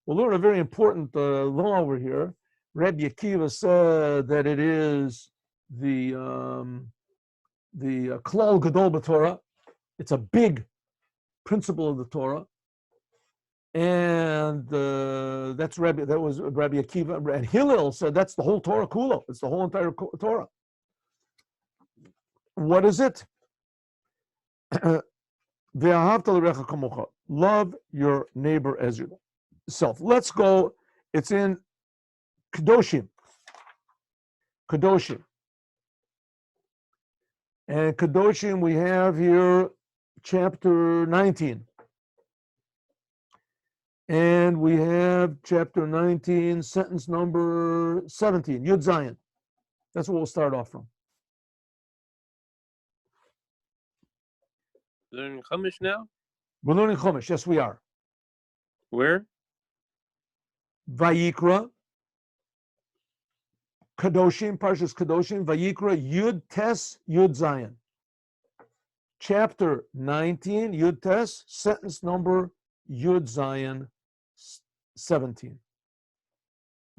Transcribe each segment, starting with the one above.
We'll learn a very important law over here. Rabbi Akiva said that it is the Klal Gadol b'Torah. It's a big principle of the Torah, and that was Rabbi Akiva. And Hillel said that's the whole Torah Kula. It's the whole entire Torah. What is it? Love your neighbor as yourself. Let's go. It's in Kedoshim. And Kedoshim, we have here chapter 19. And we have chapter 19, sentence number 17, Yud Zayin. That's what we'll start off from. Learning Chumash now? We're learning Chumash. Yes, we are. Where? Vayikra. Kedoshim, Parshas Kedoshim, Vayikra, Yud Tes, Yud Zayin. Chapter 19, Yud Tes, sentence number Yud Zayin 17.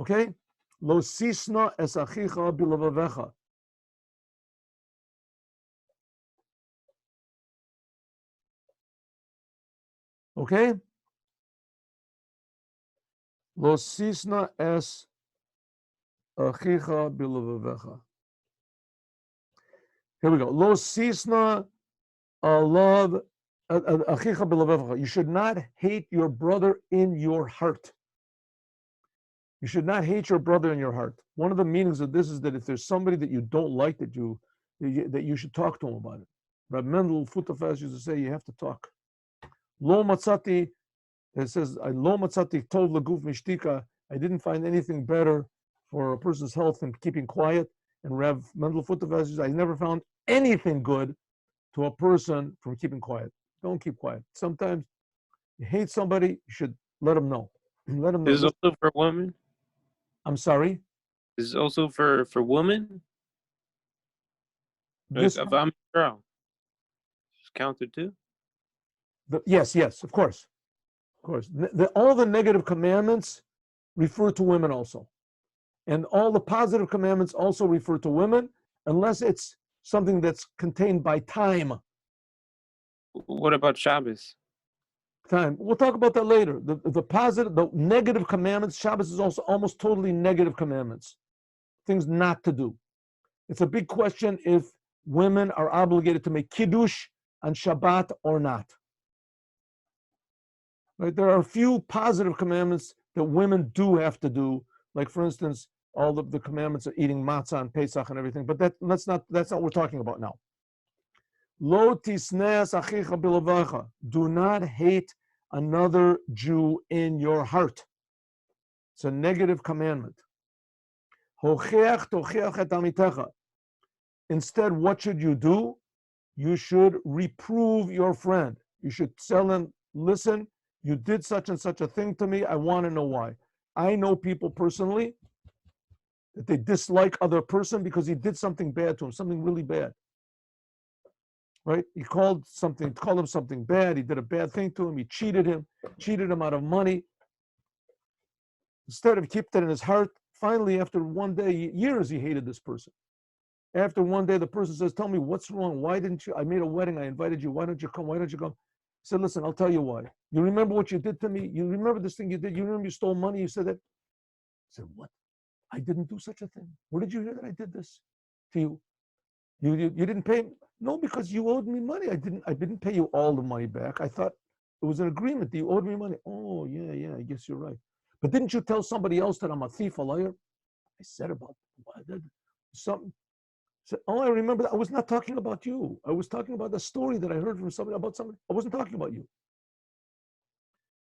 Okay? Lo sisna es achicha bilavavecha. Okay? Lo sisna es achicha bilavavecha. Here we go. Lo sisna alav achicha bilavavecha. You should not hate your brother in your heart. You should not hate your brother in your heart. One of the meanings of this is that if there's somebody that you don't like, that you should talk to him about it. Rabbi Mendel Futafas used to say you have to talk. Lo matzati, it says, Lo matzati tov leguf mishtika. I didn't find anything better for a person's health than keeping quiet. And Rav Mendel Futafas says, I never found anything good to a person from keeping quiet. Don't keep quiet. Sometimes you hate somebody, you should let them know. Let them know. This is also for women? I'm sorry? This is also for women? This, if I'm a girl, it's counted too? Yes, of course. Of course. All the negative commandments refer to women also. And all the positive commandments also refer to women, unless it's something that's contained by time. What about Shabbos? Time. We'll talk about that later. The negative commandments, Shabbos is also almost totally negative commandments. Things not to do. It's a big question if women are obligated to make kiddush on Shabbat or not. Right? There are a few positive commandments that women do have to do, like for instance, all of the commandments of eating matzah and Pesach and everything, but that's not what we're talking about now. Lo tisneas achicha bilavacha. Do not hate another Jew in your heart. It's a negative commandment. Hocheach tocheach et amitecha. Instead, what should you do? You should reprove your friend. You should tell him, listen, you did such and such a thing to me. I want to know why. I know people personally that they dislike other person because he did something bad to him, something really bad. Right? He called him something bad. He did a bad thing to him. He cheated him out of money. Instead of keeping it in his heart, finally, after one day, years, he hated this person. After one day, the person says, tell me, what's wrong? Why didn't you? I made a wedding. I invited you. Why don't you come? Why don't you come? He said, listen, I'll tell you why. You remember what you did to me? You remember this thing you did? You remember you stole money? You said that? I said, what? I didn't do such a thing. Where did you hear that I did this to you? You didn't pay me? No, because you owed me money. I didn't pay you all the money back. I thought it was an agreement that you owed me money. Oh, yeah, I guess you're right. But didn't you tell somebody else that I'm a thief, a liar? I said about something. Said, oh, I remember that. I was not talking about you. I was talking about the story that I heard from somebody about somebody. I wasn't talking about you.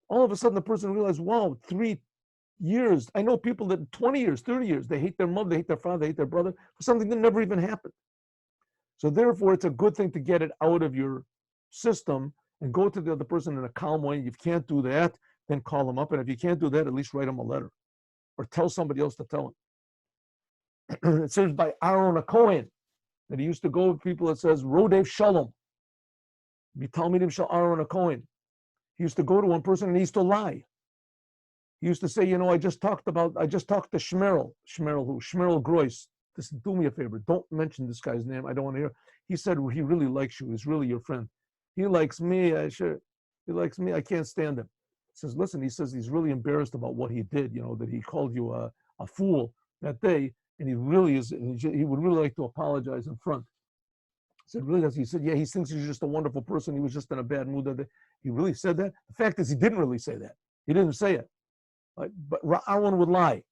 All of a sudden, the person realized, wow, 3 years. I know people that 20 years, 30 years, they hate their mother, they hate their father, they hate their brother for something that never even happened. So therefore, it's a good thing to get it out of your system and go to the other person in a calm way. If you can't do that, then call them up. And if you can't do that, at least write them a letter or tell somebody else to tell him. It says by Aaron HaKohen that he used to go with people that says, Rodev Shalom. B'talmidim shel Aaron HaKohen. He used to go to one person and he used to lie. He used to say, you know, I just talked to Shmerel. Shmerel who? Shmerel Grois. Listen, do me a favor. Don't mention this guy's name. I don't want to hear. He said, well, he really likes you. He's really your friend. He likes me. He likes me. I can't stand him. He says, listen, he says he's really embarrassed about what he did, you know, that he called you a fool that day. And he really is, he would really like to apologize in front. I said, really does? He said, yeah, he thinks he's just a wonderful person. He was just in a bad mood that day. He really said that? The fact is, he didn't really say that. He didn't say it. But Aaron would lie.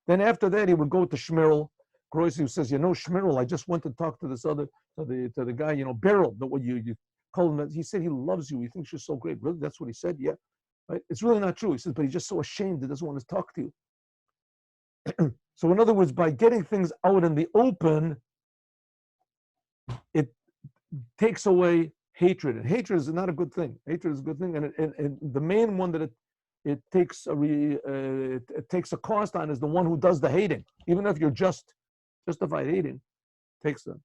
Then after that, he would go to Shmerel Grois, who says, you know, Shmerel, I just went to talk to this other, to the guy, you know, Beryl, the what you call him. He said he loves you. He thinks you're so great. Really? That's what he said? Yeah. Right? It's really not true. He says, but he's just so ashamed. He doesn't want to talk to you. So in other words, by getting things out in the open, it takes away hatred. And hatred is not a good thing. Hatred is a good thing. And the main one that it takes a cost on is the one who does the hating. Even if you're justified hating, takes them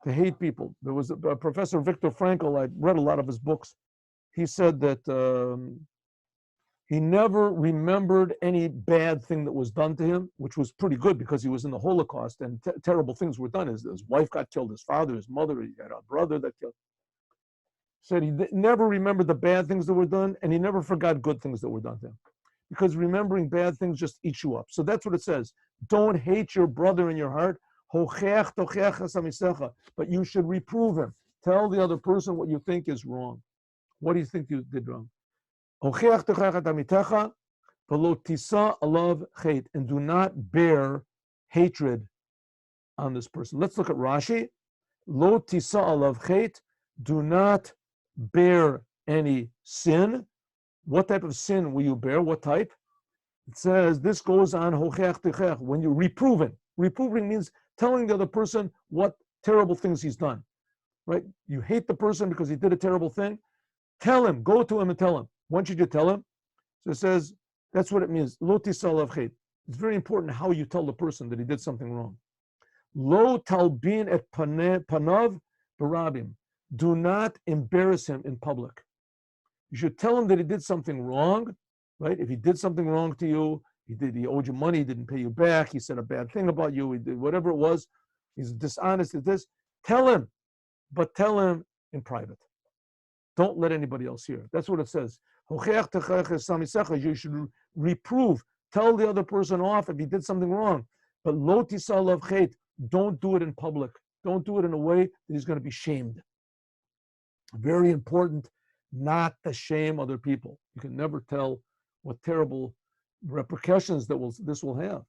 to hate people. There was a Professor Viktor Frankl. I read a lot of his books. He said that he never remembered any bad thing that was done to him, which was pretty good because he was in the Holocaust and terrible things were done. His wife got killed, his father, his mother, he had a brother that killed. Said he never remembered the bad things that were done, and he never forgot good things that were done to him. Because remembering bad things just eats you up. So that's what it says. Don't hate your brother in your heart, but you should reprove him. Tell the other person what you think is wrong. What do you think you did wrong? And do not bear hatred on this person. Let's look at Rashi. Lo tisa alav chet. Do not bear any sin. What type of sin will you bear? What type? It says this goes on when you're reproving. Reproving means telling the other person what terrible things he's done. Right? You hate the person because he did a terrible thing. Tell him. Go to him and tell him. When should you tell him? So it says that's what it means. Lo tisalav chet. It's very important how you tell the person that he did something wrong. Lo talbin et panav barabim. Do not embarrass him in public. You should tell him that he did something wrong, right? If he did something wrong to you, he owed you money, he didn't pay you back, he said a bad thing about you, he did whatever it was, he's dishonest at this, tell him, but tell him in private. Don't let anybody else hear. That's what it says. You should reprove, tell the other person off if he did something wrong. But lo tisalav chet, don't do it in public. Don't do it in a way that he's going to be shamed. Very important not to shame other people. You can never tell what terrible repercussions this will have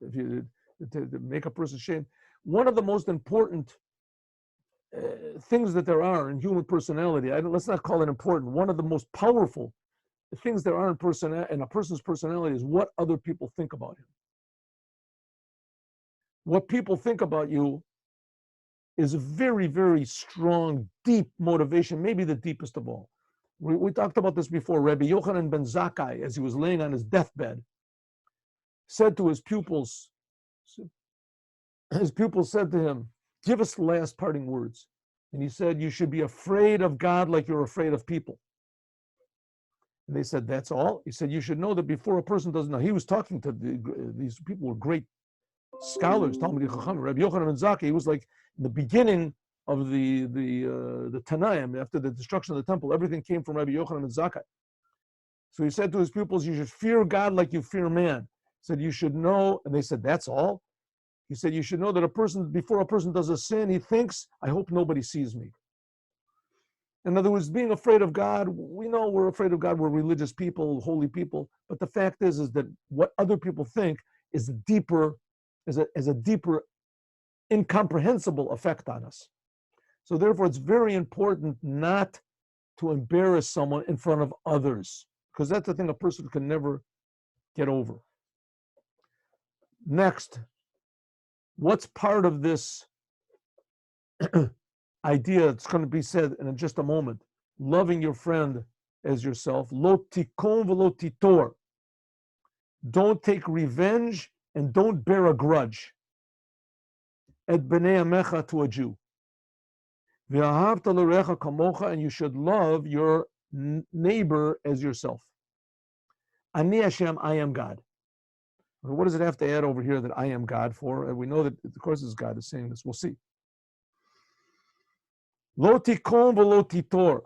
if you to make a person shame. One of the most important things that there are in human personality, let's not call it important, one of the most powerful things there are in a person's personality is what other people think about him. What people think about you is a very, very strong, deep motivation, maybe the deepest of all. We talked about this before. Rabbi Yochanan ben Zakkai, as he was laying on his deathbed, said to his pupils said to him, give us the last parting words. And he said, you should be afraid of God like you're afraid of people. And they said, that's all? He said, you should know that before a person doesn't know. He was talking to these people were great scholars, Talmudei Chacham. Rabbi Yochanan ben Zakkai, he was like in the beginning of the Tanaim, after the destruction of the temple, everything came from Rabbi Yochanan ben Zakkai. So he said to his pupils, you should fear God like you fear man. He said, you should know, and they said, that's all? He said, you should know that before a person does a sin, he thinks, I hope nobody sees me. In other words, being afraid of God, we know we're afraid of God, we're religious people, holy people, but the fact is that what other people think is a deeper, incomprehensible effect on us. So therefore, it's very important not to embarrass someone in front of others, because that's the thing a person can never get over. Next, what's part of this idea that's going to be said in just a moment? Loving your friend as yourself. Lo tikon v'lo titor. Don't take revenge and don't bear a grudge. Et b'nei amecha, to a Jew. V'ahavta l'recha kamocha, and you should love your neighbor as yourself. Ani Hashem, I am God. What does it have to add over here that I am God for? And we know that, of course, this God is saying this. We'll see. Lo tikom v'lo titor.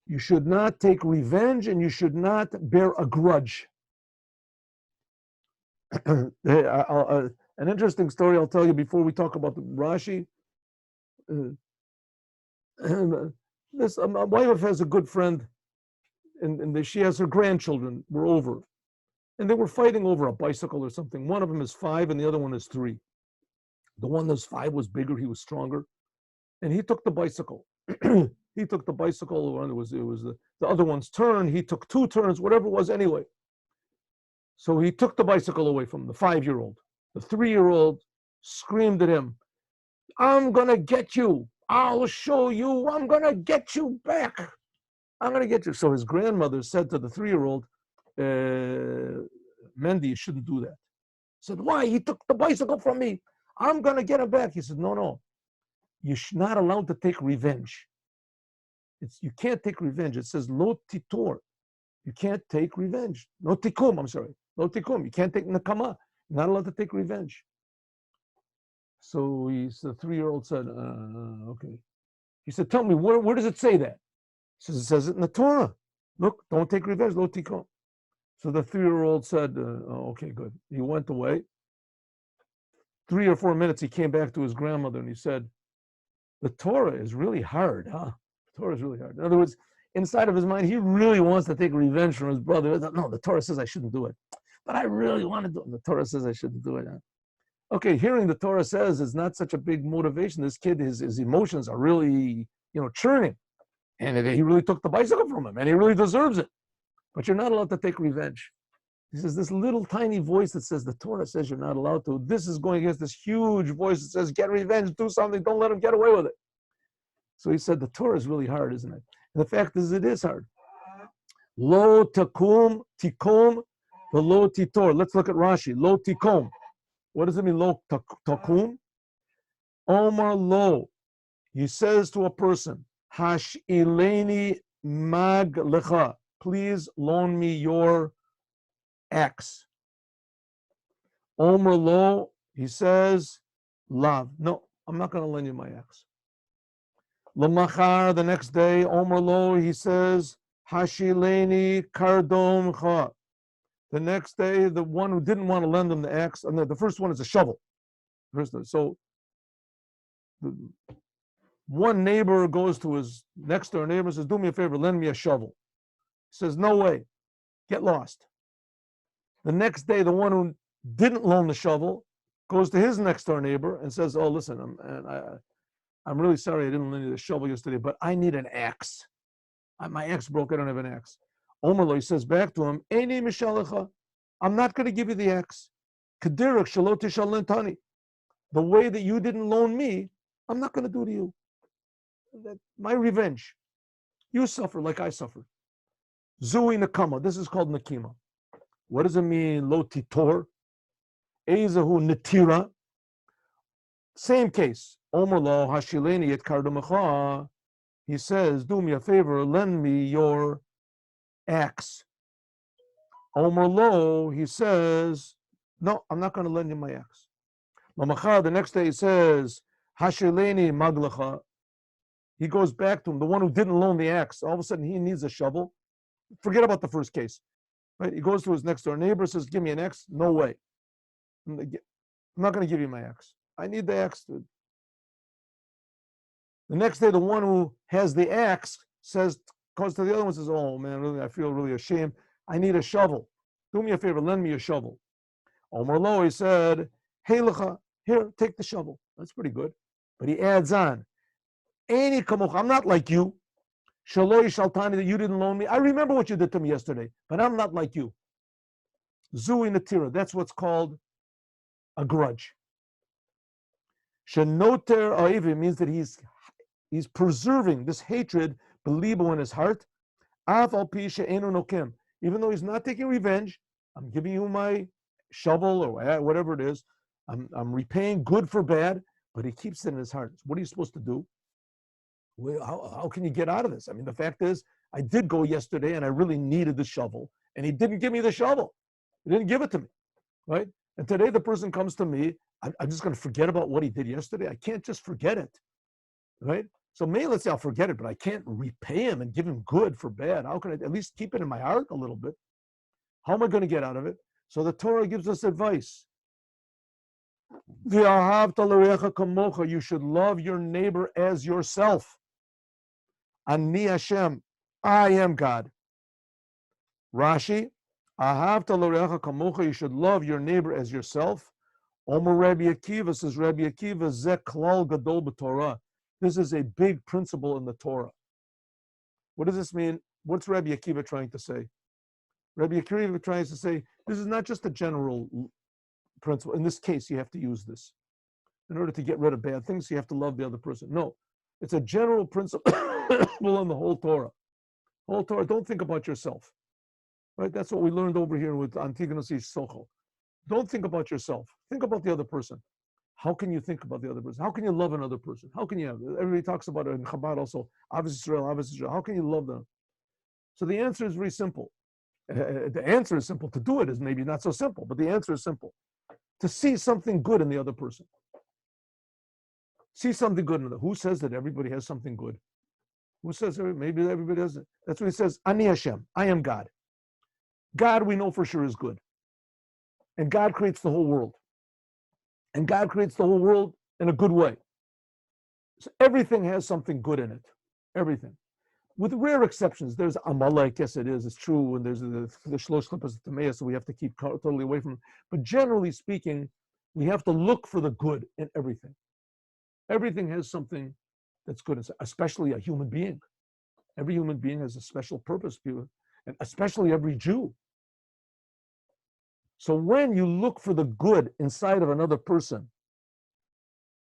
You should not take revenge and you should not bear a grudge. An interesting story I'll tell you before we talk about the Rashi. My wife has a good friend, and she has her grandchildren were over. And they were fighting over a bicycle or something. One of them is 5 and the other one is 3. The one that's 5 was bigger, he was stronger. And he took the bicycle. He took the bicycle, and it was the other one's turn. He took 2 turns, whatever it was anyway. So he took the bicycle away from the 5-year-old. The 3-year-old screamed at him, I'm gonna get you. I'll show you. I'm gonna get you back. I'm gonna get you. So his grandmother said to the 3-year-old, Mendy, you shouldn't do that. He said, why? He took the bicycle from me. I'm gonna get him back. He said, no. You're not allowed to take revenge. You can't take revenge. It says lo titor. You can't take revenge. No tikum, I'm sorry. No tikum. You can't take nakama. You're not allowed to take revenge. So the 3-year-old said, okay. He said, tell me, where does it say that? He says, it says it in the Torah. Look, don't take revenge, lo tikum. So the 3-year-old said, okay, good. He went away. 3 or 4 minutes, he came back to his grandmother and he said, the Torah is really hard, huh? The Torah is really hard. In other words, inside of his mind, he really wants to take revenge from his brother. No, the Torah says I shouldn't do it. But I really want to do it. The Torah says I shouldn't do it. Huh? Okay, hearing the Torah says is not such a big motivation. This kid, his emotions are really, churning. And he really took the bicycle from him, and he really deserves it. But you're not allowed to take revenge. He says this little tiny voice that says the Torah says you're not allowed to. This is going against this huge voice that says get revenge, do something, don't let him get away with it. So he said the Torah is really hard, isn't it? And the fact is it is hard. Lo takum tikum v'lo titor. Let's look at Rashi. Lo tikum. What does it mean? Lo takum. Omar lo. He says to a person, Hash ileni mag lecha. Please loan me your axe. Omer lo, he says, lav. No, I'm not going to lend you my axe. Lamachar, the next day, Omer lo, he says, hashileni kardom cha. The next day, the one who didn't want to lend him the axe, and the first one is a shovel. So one neighbor goes to his next door neighbor and says, do me a favor, lend me a shovel. He says, no way, get lost. The next day, the one who didn't loan the shovel goes to his next door neighbor and says, oh, listen, I'm really sorry I didn't lend you the shovel yesterday, but I need an axe. My axe broke, I don't have an axe. Omer, he says back to him, Eini mishalecha, I'm not going to give you the axe. Kedirak shalot tishalentani. The way that you didn't loan me, I'm not going to do to you. My revenge. You suffer like I suffered. Zui nakama, this is called nakima. What does it mean, lo titor? Ezahu netira. Same case. Omer lo hashileni et kardomecha. He says, do me a favor, lend me your axe. Omer lo, he says, no, I'm not going to lend you my axe. Lamacha, the next day he says, hashileni maglecha. He goes back to him, the one who didn't loan the axe. All of a sudden he needs a shovel. Forget about the first case. Right? He goes to his next door neighbor, says, give me an axe. No way. I'm not going to give you my axe. I need the axe, dude. The next day, the one who has the axe goes to the other one and says, oh man, really, I feel really ashamed. I need a shovel. Do me a favor, lend me a shovel. Omer lo, he said, hey, lecha, here, take the shovel. That's pretty good. But he adds on, Eini kamoch, I'm not like you. Shaloi shaltani, that you didn't loan me. I remember what you did to me yesterday, but I'm not like you. Zui natira, that's what's called a grudge. Shenoter oivim means that he's preserving this hatred, belibo in his heart. Af al pi she'enu nokim, even though he's not taking revenge, I'm giving you my shovel or whatever it is. I'm repaying good for bad, but he keeps it in his heart. So what are you supposed to do? Well, how can you get out of this? I mean, the fact is, I did go yesterday and I really needed the shovel. and he didn't give me the shovel. He didn't give it to me, right? And today the person comes to me, I'm just going to forget about what he did yesterday. I can't just forget it, right? So maybe let's say I'll forget it, but I can't repay him and give him good for bad. How can I at least keep it in my heart a little bit? How am I going to get out of it? So the Torah gives us advice. You should love your neighbor as yourself. Ani Hashem, I am God. Rashi, you should love your neighbor as yourself. Omer Rabbi Akiva, says Rabbi Akiva, Ze klal gadol b'Torah. This is a big principle in the Torah. What does this mean? What's Rabbi Akiva trying to say? Rabbi Akiva tries to say, this is not just a general principle. In this case, you have to use this. In order to get rid of bad things, you have to love the other person. No, it's a general principle in the whole Torah. Whole Torah, don't think about yourself. Right? That's what we learned over here with Antigonus Sochel. Don't think about yourself. Think about the other person. How can you think about the other person? How can you love another person? How can you have, everybody talks about it in Chabad also, Ahavas Yisrael. How can you love them? So the answer is very simple. The answer is simple. To do it is maybe not so simple, but the answer is simple. To see something good in the other person. See something good in them. Who says that everybody has something good? Who says maybe everybody has it? That's what he says. Ani Hashem, I am God. God we know for sure is good. And God creates the whole world. And God creates the whole world in a good way. So everything has something good in it. Everything. With rare exceptions. There's Amalek, yes it is, it's true, and there's the Shlosh Klippas of Tameah, so we have to keep totally away from it. But generally speaking, we have to look for the good in everything. Everything has something that's good, especially a human being. Every human being has a special purpose, and especially every Jew. So when you look for the good inside of another person,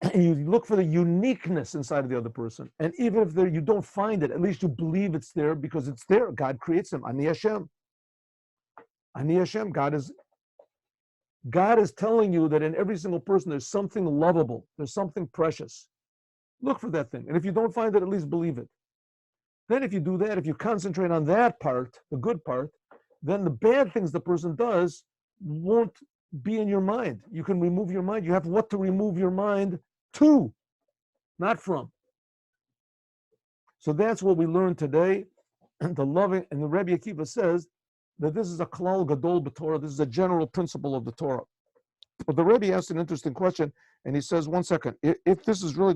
and you look for the uniqueness inside of the other person, and even if you don't find it, at least you believe it's there because it's there. God creates him. Ani Hashem. Ani Hashem. God is telling you that in every single person there's something lovable. There's something precious. Look for that thing. And if you don't find it, at least believe it. Then if you do that, if you concentrate on that part, the good part, then the bad things the person does won't be in your mind. You can remove your mind. You have what to remove your mind to, not from. So that's what we learned today. The loving, and the Rabbi Akiva says that this is a klal gadol b'Torah. This is a general principle of the Torah. But the Rebbe asked an interesting question, and he says, one second, if this is really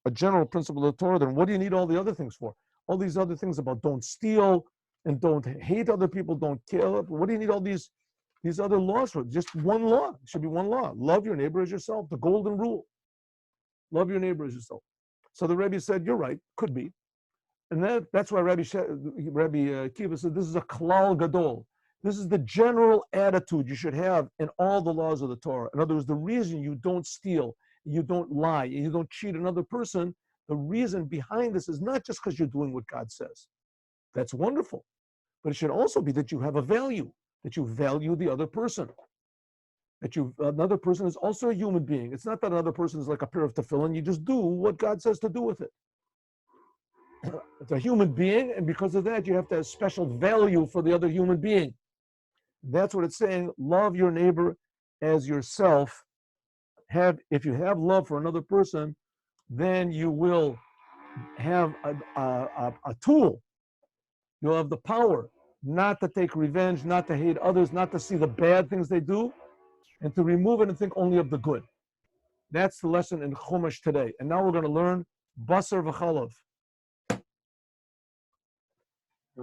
a general principle of the Torah, then what do you need all the other things for? All these other things about don't steal and don't hate other people, don't kill. What do you need all these other laws for? Just one law. It should be one law. Love your neighbor as yourself. The golden rule. Love your neighbor as yourself. So the Rebbe said, you're right, could be. And that's why Rabbi Akiva said, this is a klal gadol. This is the general attitude you should have in all the laws of the Torah. In other words, the reason you don't steal, you don't lie, you don't cheat another person, the reason behind this is not just because you're doing what God says. That's wonderful. But it should also be that you have a value, that you value the other person. That another person is also a human being. It's not that another person is like a pair of tefillin. You just do what God says to do with it. It's a human being, and because of that, you have to have special value for the other human being. That's what it's saying. Love your neighbor as yourself. If you have love for another person, then you will have a tool. You'll have the power not to take revenge, not to hate others, not to see the bad things they do, and to remove it and think only of the good. That's the lesson in Chumash today. And now we're going to learn Basar v'chalav.